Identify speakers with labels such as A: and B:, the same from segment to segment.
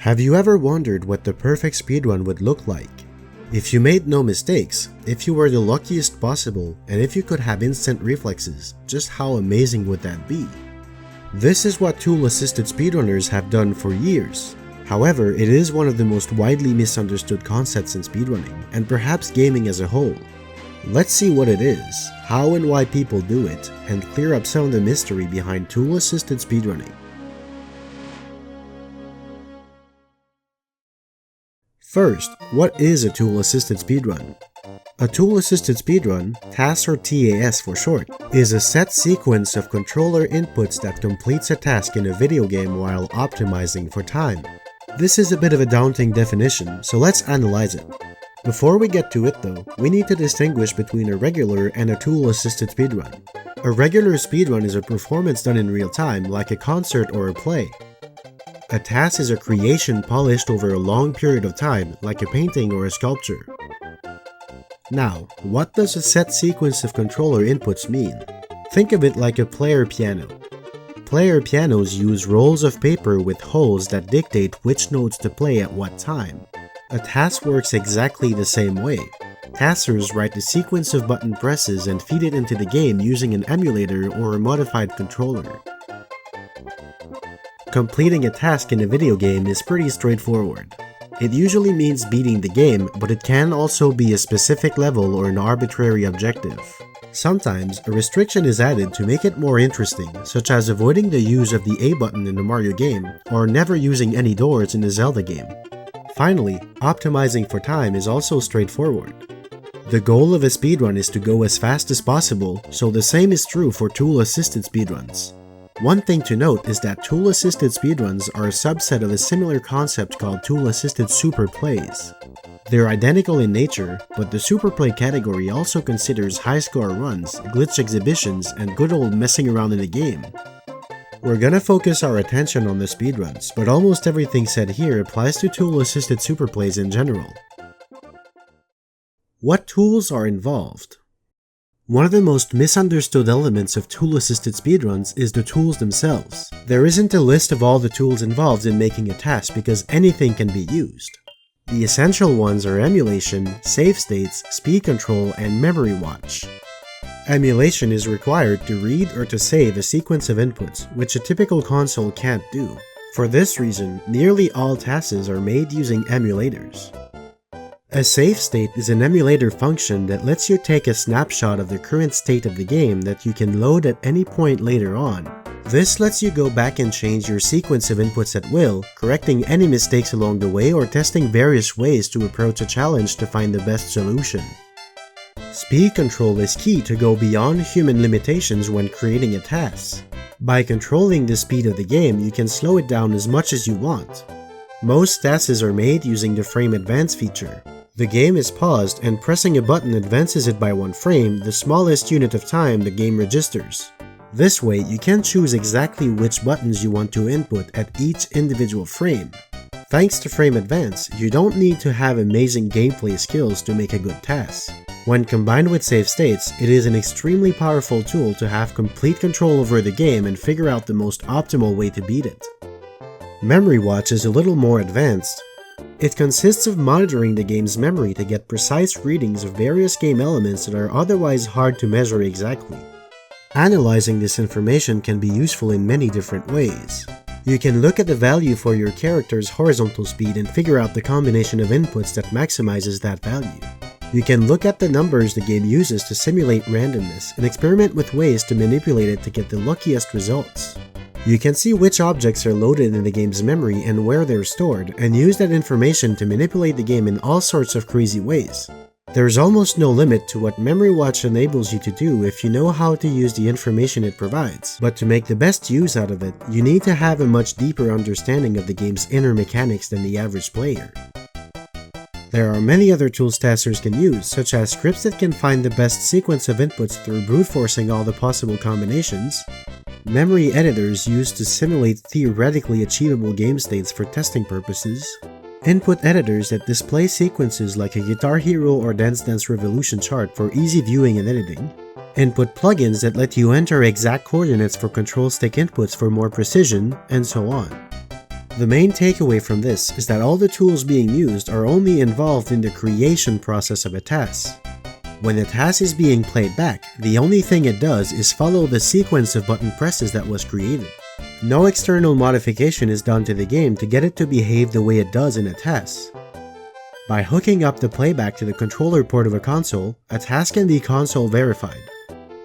A: Have you ever wondered what the perfect speedrun would look like? If you made no mistakes, if you were the luckiest possible, and if you could have instant reflexes, just how amazing would that be? This is what tool-assisted speedrunners have done for years. However, it is one of the most widely misunderstood concepts in speedrunning, and perhaps gaming as a whole. Let's see what it is, how and why people do it, and clear up some of the mystery behind tool-assisted speedrunning. First, what is a tool-assisted speedrun? A tool-assisted speedrun, TAS or TAS for short, is a set sequence of controller inputs that completes a task in a video game while optimizing for time. This is a bit of a daunting definition, so let's analyze it. Before we get to it though, we need to distinguish between a regular and a tool-assisted speedrun. A regular speedrun is a performance done in real time, like a concert or a play. A TAS is a creation polished over a long period of time, like a painting or a sculpture. Now, what does a set sequence of controller inputs mean? Think of it like a player piano. Player pianos use rolls of paper with holes that dictate which notes to play at what time. A TAS works exactly the same way. TASers write the sequence of button presses and feed it into the game using an emulator or a modified controller. Completing a task in a video game is pretty straightforward. It usually means beating the game, but it can also be a specific level or an arbitrary objective. Sometimes, a restriction is added to make it more interesting, such as avoiding the use of the A button in a Mario game, or never using any doors in a Zelda game. Finally, optimizing for time is also straightforward. The goal of a speedrun is to go as fast as possible, so the same is true for tool-assisted speedruns. One thing to note is that tool-assisted speedruns are a subset of a similar concept called tool-assisted super plays. They're identical in nature, but the super play category also considers high-score runs, glitch exhibitions, and good old messing around in the game. We're gonna focus our attention on the speedruns, but almost everything said here applies to tool-assisted super plays in general. What tools are involved? One of the most misunderstood elements of tool-assisted speedruns is the tools themselves. There isn't a list of all the tools involved in making a task because anything can be used. The essential ones are emulation, save states, speed control, and memory watch. Emulation is required to read or to save a sequence of inputs, which a typical console can't do. For this reason, nearly all tasks are made using emulators. A save state is an emulator function that lets you take a snapshot of the current state of the game that you can load at any point later on. This lets you go back and change your sequence of inputs at will, correcting any mistakes along the way or testing various ways to approach a challenge to find the best solution. Speed control is key to go beyond human limitations when creating a task. By controlling the speed of the game, you can slow it down as much as you want. Most tasks are made using the frame advance feature. The game is paused and pressing a button advances it by one frame, the smallest unit of time the game registers. This way, you can choose exactly which buttons you want to input at each individual frame. Thanks to frame advance, you don't need to have amazing gameplay skills to make a good task. When combined with save states, it is an extremely powerful tool to have complete control over the game and figure out the most optimal way to beat it. Memory watch is a little more advanced. It consists of monitoring the game's memory to get precise readings of various game elements that are otherwise hard to measure exactly. Analyzing this information can be useful in many different ways. You can look at the value for your character's horizontal speed and figure out the combination of inputs that maximizes that value. You can look at the numbers the game uses to simulate randomness and experiment with ways to manipulate it to get the luckiest results. You can see which objects are loaded in the game's memory and where they're stored, and use that information to manipulate the game in all sorts of crazy ways. There's almost no limit to what Memory Watch enables you to do if you know how to use the information it provides, but to make the best use out of it, you need to have a much deeper understanding of the game's inner mechanics than the average player. There are many other tools testers can use, such as scripts that can find the best sequence of inputs through brute forcing all the possible combinations, memory editors used to simulate theoretically achievable game states for testing purposes, input editors that display sequences like a Guitar Hero or Dance Dance Revolution chart for easy viewing and editing, input plugins that let you enter exact coordinates for control stick inputs for more precision, and so on. The main takeaway from this is that all the tools being used are only involved in the creation process of a task. When the task is being played back, the only thing it does is follow the sequence of button presses that was created. No external modification is done to the game to get it to behave the way it does in a task. By hooking up the playback to the controller port of a console, a task can be console verified.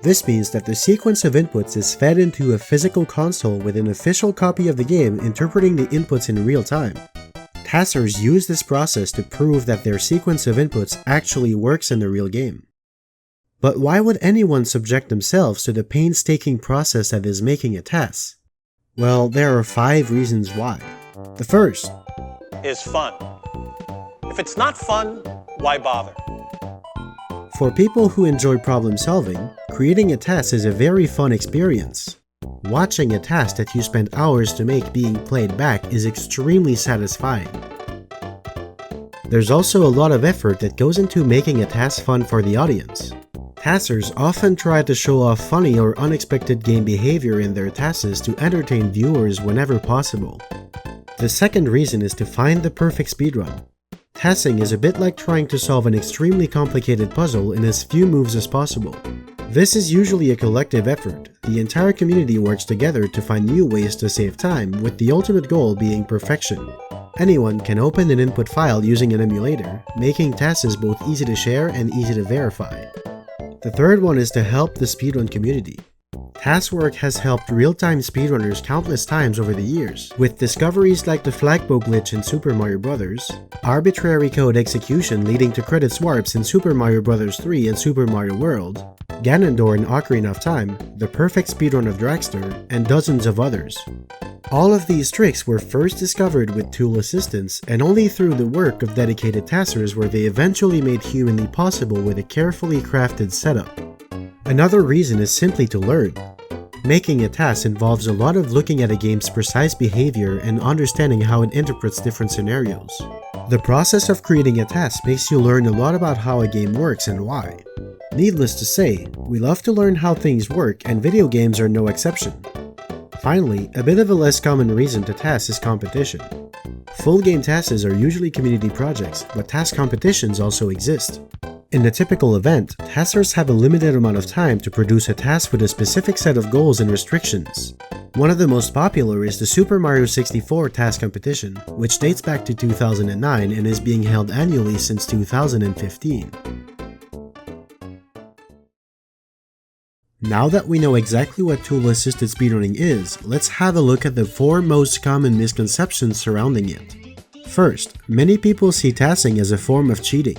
A: This means that the sequence of inputs is fed into a physical console with an official copy of the game interpreting the inputs in real time. Taskers use this process to prove that their sequence of inputs actually works in the real game. But why would anyone subject themselves to the painstaking process that is making a task? Well, there are 5 reasons why. The first
B: is fun. If it's not fun, why bother?
A: For people who enjoy problem solving, creating a task is a very fun experience. Watching a task that you spent hours to make being played back is extremely satisfying. There's also a lot of effort that goes into making a task fun for the audience. Taskers often try to show off funny or unexpected game behavior in their tasks to entertain viewers whenever possible. The second reason is to find the perfect speedrun. Tasking is a bit like trying to solve an extremely complicated puzzle in as few moves as possible. This is usually a collective effort. The entire community works together to find new ways to save time, with the ultimate goal being perfection. Anyone can open an input file using an emulator, making tasks both easy to share and easy to verify. The third one is to help the speedrun community. Taskwork has helped real-time speedrunners countless times over the years, with discoveries like the flagpole glitch in Super Mario Bros., arbitrary code execution leading to credit swarps in Super Mario Bros. 3 and Super Mario World, Ganondorf in Ocarina of Time, the perfect speedrun of Dragster, and dozens of others. All of these tricks were first discovered with tool assistance, and only through the work of dedicated taskers were they eventually made humanly possible with a carefully crafted setup. Another reason is simply to learn. Making a task involves a lot of looking at a game's precise behavior and understanding how it interprets different scenarios. The process of creating a task makes you learn a lot about how a game works and why. Needless to say, we love to learn how things work, and video games are no exception. Finally, a bit of a less common reason to task is competition. Full game tasks are usually community projects, but task competitions also exist. In a typical event, taskers have a limited amount of time to produce a task with a specific set of goals and restrictions. One of the most popular is the Super Mario 64 Task Competition, which dates back to 2009 and is being held annually since 2015. Now that we know exactly what tool-assisted speedrunning is, let's have a look at the 4 most common misconceptions surrounding it. First, many people see tasking as a form of cheating.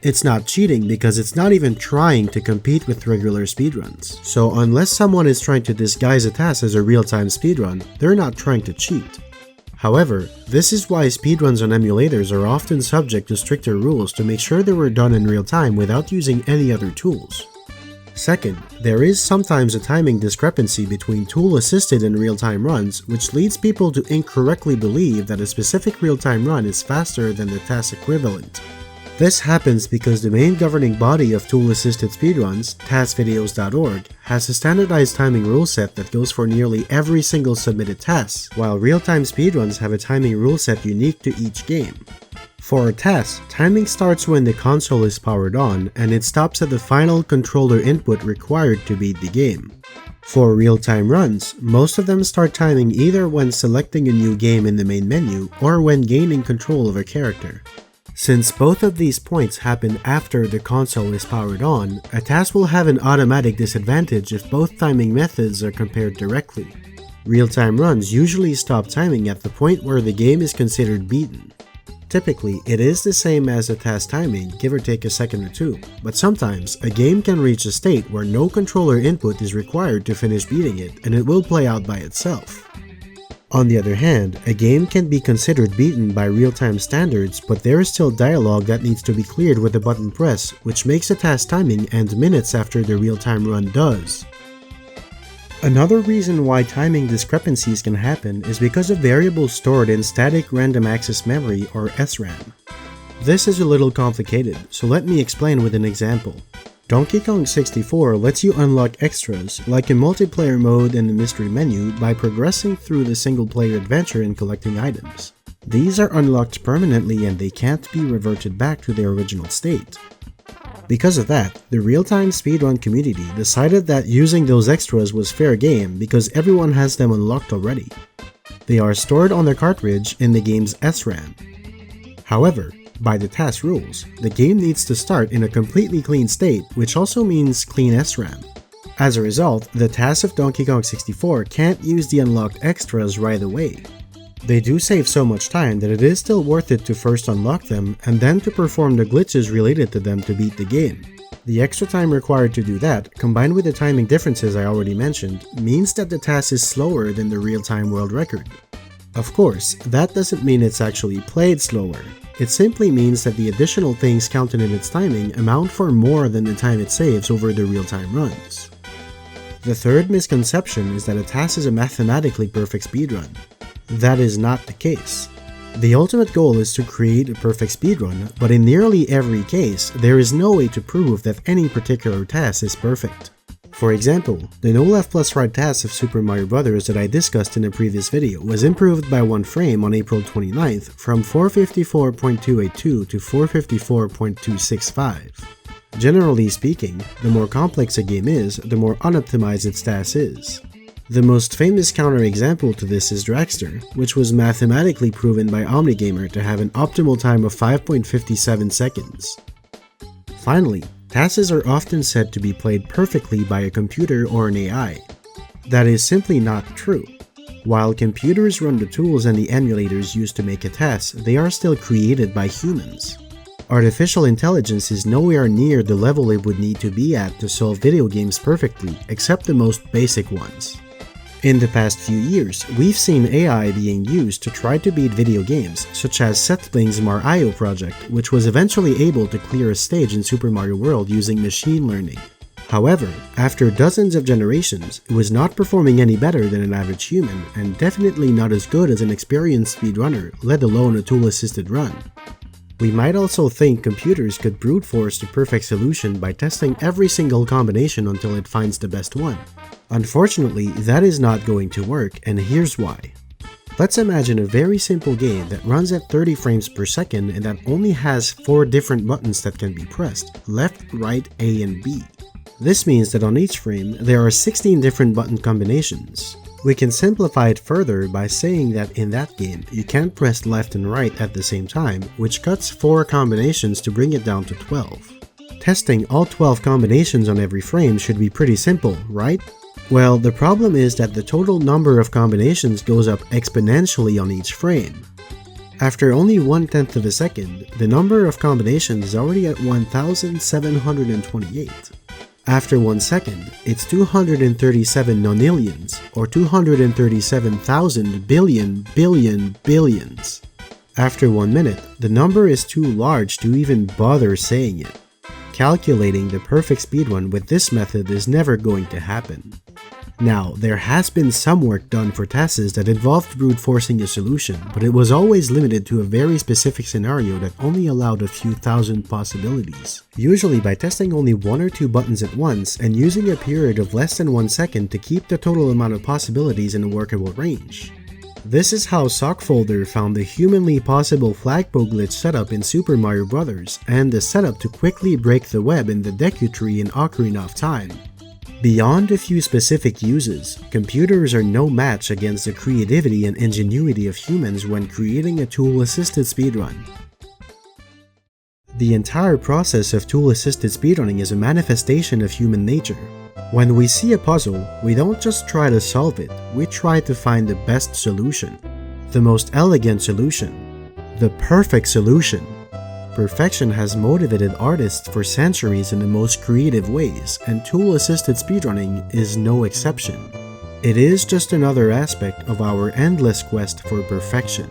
A: It's not cheating because it's not even trying to compete with regular speedruns. So unless someone is trying to disguise a task as a real-time speedrun, they're not trying to cheat. However, this is why speedruns on emulators are often subject to stricter rules to make sure they were done in real time without using any other tools. Second, there is sometimes a timing discrepancy between tool-assisted and real-time runs, which leads people to incorrectly believe that a specific real-time run is faster than the task equivalent. This happens because the main governing body of tool-assisted speedruns, taskvideos.org, has a standardized timing rule set that goes for nearly every single submitted task, while real-time speedruns have a timing rule set unique to each game. For a task, timing starts when the console is powered on, and it stops at the final controller input required to beat the game. For real-time runs, most of them start timing either when selecting a new game in the main menu or when gaining control of a character. Since both of these points happen after the console is powered on, a task will have an automatic disadvantage if both timing methods are compared directly. Real-time runs usually stop timing at the point where the game is considered beaten. Typically, it is the same as a task timing, give or take a second or two, but sometimes a game can reach a state where no controller input is required to finish beating it, and it will play out by itself. On the other hand, a game can be considered beaten by real-time standards, but there is still dialogue that needs to be cleared with a button press, which makes the task timing end minutes after the real-time run does. Another reason why timing discrepancies can happen is because of variables stored in static random access memory, or SRAM. This is a little complicated, so let me explain with an example. Donkey Kong 64 lets you unlock extras like a multiplayer mode and a mystery menu by progressing through the single-player adventure and collecting items. These are unlocked permanently and they can't be reverted back to their original state. Because of that, the real-time speedrun community decided that using those extras was fair game because everyone has them unlocked already. They are stored on the cartridge in the game's SRAM. However, by the TAS rules, the game needs to start in a completely clean state, which also means clean SRAM. As a result, the TAS of Donkey Kong 64 can't use the unlocked extras right away. They do save so much time that it is still worth it to first unlock them and then to perform the glitches related to them to beat the game. The extra time required to do that, combined with the timing differences I already mentioned, means that the TAS is slower than the real-time world record. Of course, that doesn't mean it's actually played slower. It simply means that the additional things counted in its timing amount for more than the time it saves over the real-time runs. The third misconception is that a TAS is a mathematically perfect speedrun. That is not the case. The ultimate goal is to create a perfect speedrun, but in nearly every case, there is no way to prove that any particular TAS is perfect. For example, the no left plus right TAS of Super Mario Bros. That I discussed in a previous video was improved by 1 frame on April 29th from 454.282 to 454.265. Generally speaking, the more complex a game is, the more unoptimized its TAS is. The most famous counterexample to this is Dragster, which was mathematically proven by OmniGamer to have an optimal time of 5.57 seconds. Finally, TASes are often said to be played perfectly by a computer or an AI. That is simply not true. While computers run the tools and the emulators used to make a TAS, they are still created by humans. Artificial intelligence is nowhere near the level it would need to be at to solve video games perfectly, except the most basic ones. In the past few years, we've seen AI being used to try to beat video games, such as Sethling's Mario project, which was eventually able to clear a stage in Super Mario World using machine learning. However, after dozens of generations, it was not performing any better than an average human, and definitely not as good as an experienced speedrunner, let alone a tool-assisted run. We might also think computers could brute force the perfect solution by testing every single combination until it finds the best one. Unfortunately, that is not going to work, and here's why. Let's imagine a very simple game that runs at 30 frames per second and that only has 4 different buttons that can be pressed: left, right, A, and B. This means that on each frame, there are 16 different button combinations. We can simplify it further by saying that in that game, you can't press left and right at the same time, which cuts 4 combinations to bring it down to 12. Testing all 12 combinations on every frame should be pretty simple, right? Well, the problem is that the total number of combinations goes up exponentially on each frame. After only 1/10 of a second, the number of combinations is already at 1,728. After 1 second, it's 237 nonillions, or 237,000 billions. After 1 minute, the number is too large to even bother saying it. Calculating the perfect speedrun with this method is never going to happen. Now, there has been some work done for TASes that involved brute forcing a solution, but it was always limited to a very specific scenario that only allowed a few thousand possibilities. Usually by testing only 1 or 2 buttons at once and using a period of less than 1 second to keep the total amount of possibilities in a workable range. This is how Sockfolder found the humanly possible flagpole glitch setup in Super Mario Bros. And the setup to quickly break the web in the Deku Tree in Ocarina of Time. Beyond a few specific uses, computers are no match against the creativity and ingenuity of humans when creating a tool-assisted speedrun. The entire process of tool-assisted speedrunning is a manifestation of human nature. When we see a puzzle, we don't just try to solve it, we try to find the best solution. The most elegant solution. The perfect solution. Perfection has motivated artists for centuries in the most creative ways, and tool-assisted speedrunning is no exception. It is just another aspect of our endless quest for perfection.